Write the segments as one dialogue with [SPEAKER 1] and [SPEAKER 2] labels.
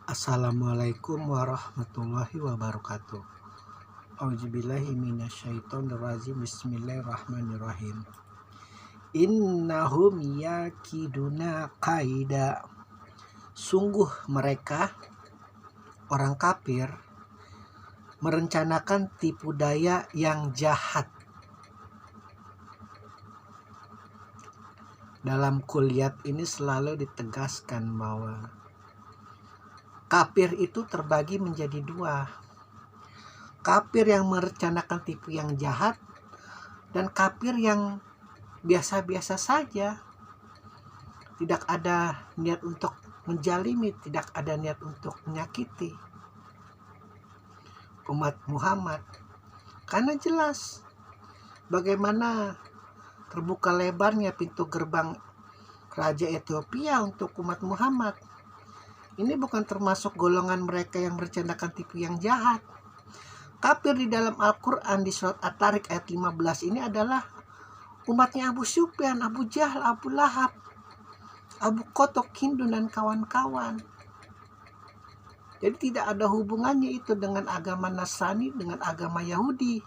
[SPEAKER 1] Assalamualaikum warahmatullahi wabarakatuh. Auzubillahi minasyaitonirrajim. Bismillahirrahmanirrahim. Innahum yakiduna kaida. Sungguh mereka orang kafir merencanakan tipu daya yang jahat. Dalam kuliah ini selalu ditegaskan bahwa kafir itu terbagi menjadi dua. Kafir yang merencanakan tipu yang jahat dan kafir yang biasa-biasa saja. Tidak ada niat untuk menjalimi, tidak ada niat untuk menyakiti umat Muhammad. Karena jelas bagaimana terbuka lebarnya pintu gerbang Raja Ethiopia untuk umat Muhammad. Ini bukan termasuk golongan mereka yang merencanakan tipu yang jahat. Kafir di dalam Al-Quran di surat At-Tariq ayat 15 ini adalah umatnya Abu Sufyan, Abu Jahal, Abu Lahab, Abu Kotok, Hindu, dan kawan-kawan. Jadi tidak ada hubungannya itu dengan agama Nasrani, dengan agama Yahudi.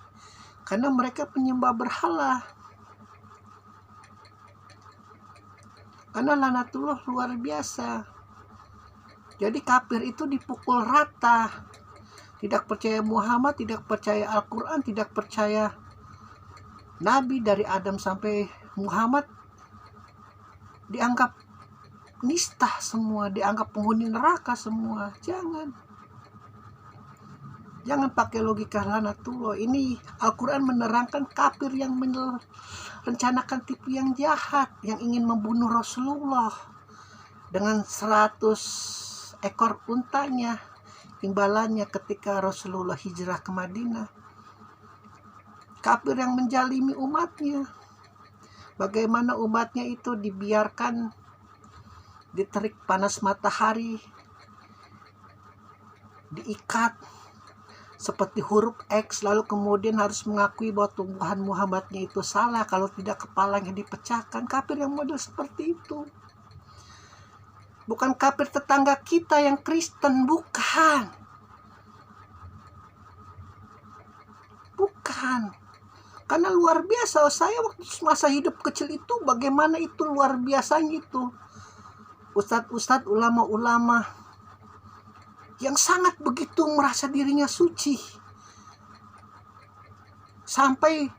[SPEAKER 1] Karena mereka penyembah berhala. Karena lanatullah luar biasa. Jadi kafir itu dipukul rata. Tidak percaya Muhammad, tidak percaya Al-Quran, tidak percaya Nabi dari Adam sampai Muhammad. Dianggap nista semua, dianggap penghuni neraka semua. Jangan pakai logika lanatullah. Ini Al-Quran menerangkan kafir yang merencanakan tipu yang jahat, yang ingin membunuh Rasulullah dengan 100 ekor untanya, imbalannya ketika Rasulullah hijrah ke Madinah. Kafir yang menjalimi umatnya. Bagaimana umatnya itu dibiarkan diterik panas matahari, diikat seperti huruf X, lalu kemudian harus mengakui bahwa tumbuhan Muhammadnya itu salah, kalau tidak kepalanya dipecahkan. Kafir yang model seperti itu. Bukan kafir tetangga kita yang Kristen, bukan. Karena luar biasa. Saya waktu masa hidup kecil itu bagaimana itu luar biasanya itu. Ustadz-ustadz, ulama-ulama yang sangat begitu merasa dirinya suci. Sampai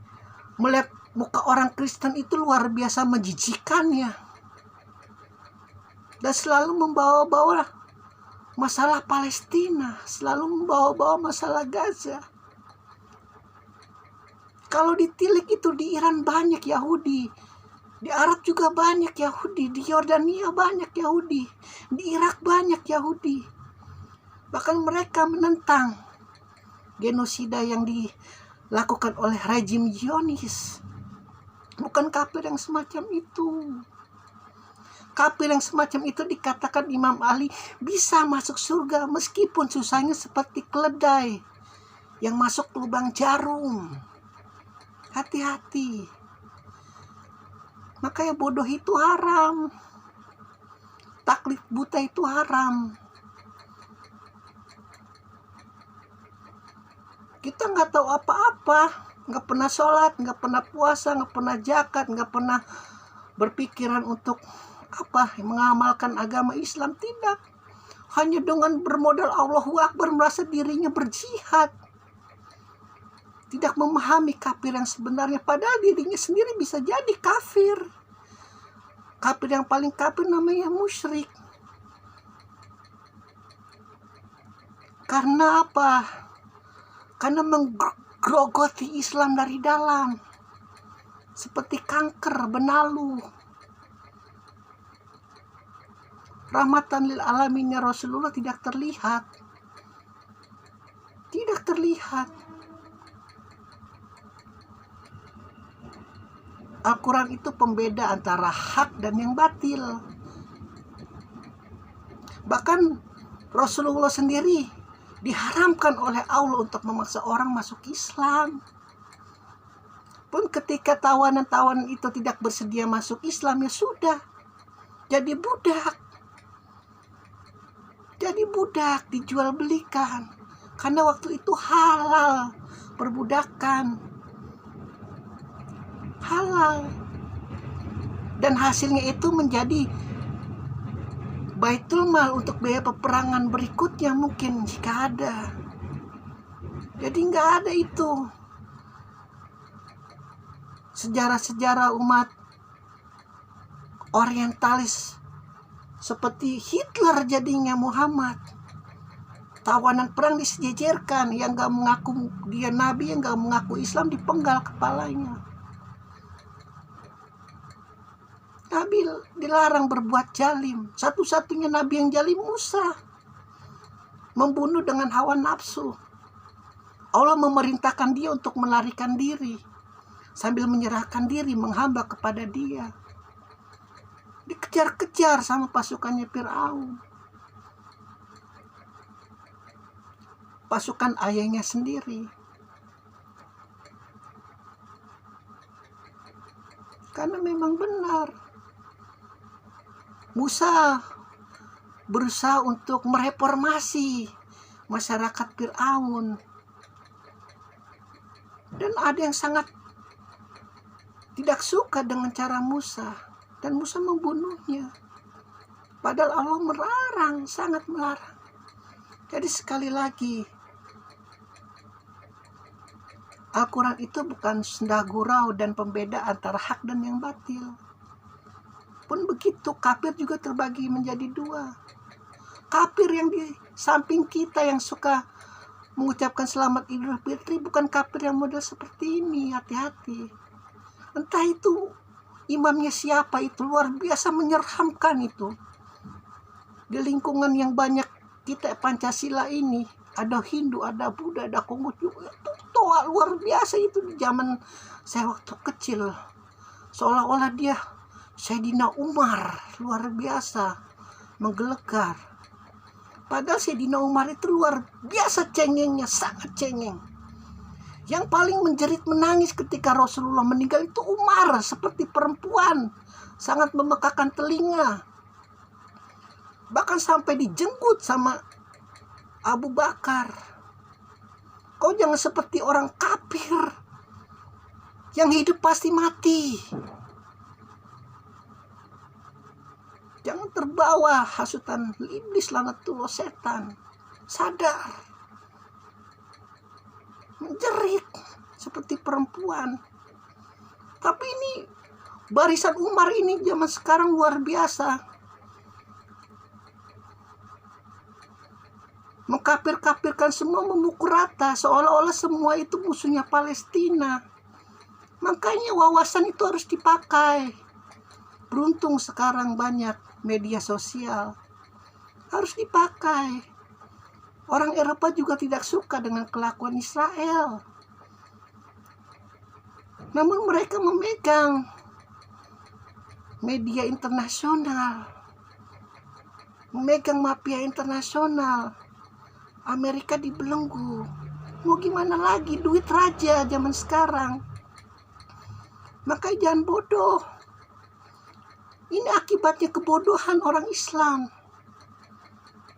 [SPEAKER 1] melihat muka orang Kristen itu luar biasa menjijikannya. Dan selalu membawa-bawa masalah Palestina, selalu membawa-bawa masalah Gaza. Kalau ditilik itu di Iran banyak Yahudi, di Arab juga banyak Yahudi, di Yordania banyak Yahudi, di Irak banyak Yahudi. Bahkan mereka menentang genosida yang dilakukan oleh rejim Zionis. Bukan kafir yang semacam itu. Kafir yang semacam itu dikatakan Imam Ali bisa masuk surga meskipun susahnya seperti keledai yang masuk lubang jarum. Hati-hati. Makanya bodoh itu haram. Taklid buta itu haram. Kita nggak tahu apa-apa, nggak pernah sholat, nggak pernah puasa, nggak pernah zakat, nggak pernah berpikiran untuk mengamalkan agama Islam. Tidak. Hanya dengan bermodal Allahu Akbar merasa dirinya berjihad. Tidak memahami kafir yang sebenarnya, padahal dirinya sendiri bisa jadi kafir. Kafir yang paling kafir namanya musyrik. Karena apa? Karena menggerogoti Islam dari dalam. Seperti kanker, benalu. Rahmatan lil alaminnya Rasulullah tidak terlihat. Tidak terlihat. Al-Quran itu pembeda antara hak dan yang batil. Bahkan Rasulullah sendiri diharamkan oleh Allah untuk memaksa orang masuk Islam. Pun ketika tawanan-tawanan itu tidak bersedia masuk Islam, ya sudah, jadi budak. jadi budak, dijual belikan. Karena waktu itu halal, perbudakan halal. Dan hasilnya itu menjadi baitul mal untuk biaya peperangan berikutnya mungkin jika ada. Jadi nggak ada itu sejarah-sejarah umat orientalis seperti Hitler jadinya Muhammad. Tawanan perang disejajarkan, yang gak mengaku dia nabi, yang gak mengaku Islam dipenggal kepalanya. Nabi dilarang berbuat jalim. Satu-satunya nabi yang jalim Musa, membunuh dengan hawa nafsu. Allah memerintahkan dia untuk melarikan diri sambil menyerahkan diri menghamba kepada dia. Dikejar-kejar sama pasukannya Fir'aun, pasukan ayahnya sendiri. Karena memang benar, Musa berusaha untuk mereformasi masyarakat Fir'aun. Dan ada yang sangat tidak suka dengan cara Musa. Dan Musa membunuhnya. Padahal Allah melarang, sangat melarang. Jadi sekali lagi, Al-Quran itu bukan senda gurau dan pembeda antara hak dan yang batil. Pun begitu, kafir juga terbagi menjadi dua. Kafir yang di samping kita yang suka mengucapkan selamat Idul Fitri bukan kafir yang model seperti ini, hati-hati. Entah itu imamnya siapa, itu luar biasa menyeramkan itu. Di lingkungan yang banyak kita Pancasila ini, ada Hindu, ada Buddha, ada Konghucu, itu toa luar biasa itu di zaman saya waktu kecil. Seolah-olah dia Sayyidina Umar, luar biasa menggelegar. Padahal Sayyidina Umar itu luar biasa cengengnya, sangat cengeng. Yang paling menjerit menangis ketika Rasulullah meninggal itu Umar, seperti perempuan, sangat memekakan telinga. Bahkan sampai dijenggut sama Abu Bakar. Kau jangan seperti orang kafir, yang hidup pasti mati. Jangan terbawa hasutan iblis, laknatullah, setan. Sadar. Menjerit seperti perempuan. Tapi ini barisan Umar ini zaman sekarang luar biasa. Mengkafir-kafirkan semua, memukul rata, seolah-olah semua itu musuhnya Palestina. Makanya wawasan itu harus dipakai. Beruntung sekarang banyak media sosial, harus dipakai. Orang Eropa juga tidak suka dengan kelakuan Israel. Namun mereka memegang media internasional, memegang mafia internasional. Amerika dibelenggu. Mau gimana lagi, duit raja zaman sekarang. Makanya jangan bodoh. Ini akibatnya kebodohan orang Islam.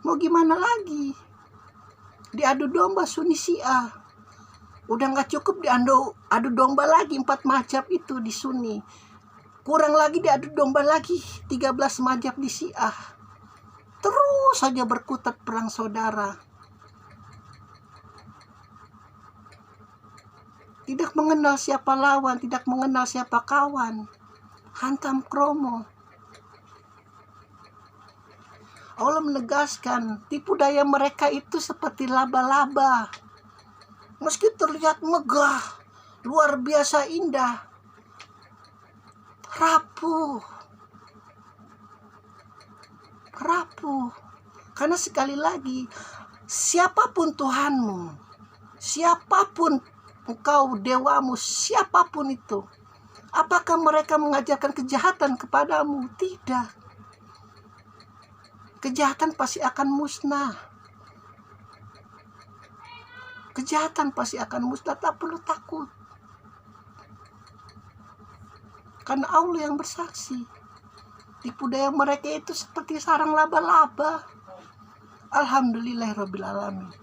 [SPEAKER 1] Mau gimana lagi? Diadu domba Sunni Syiah. Udah gak cukup diadu domba lagi 4 mazhab itu di Sunni. Kurang lagi diadu domba lagi 13 mazhab di Syiah. Terus saja berkutat perang saudara. Tidak mengenal siapa lawan, tidak mengenal siapa kawan. Hantam kromo. Allah menegaskan, tipu daya mereka itu seperti laba-laba. Meski terlihat megah, luar biasa indah, rapuh. Karena sekali lagi, siapapun Tuhanmu, siapapun engkau dewamu, siapapun itu, apakah mereka mengajarkan kejahatan kepadamu? Tidak. Kejahatan pasti akan musnah. Kejahatan pasti akan musnah, tak perlu takut. Karena Allah yang bersaksi. Tipu daya mereka itu seperti sarang laba-laba. Alhamdulillahirobbilalamin.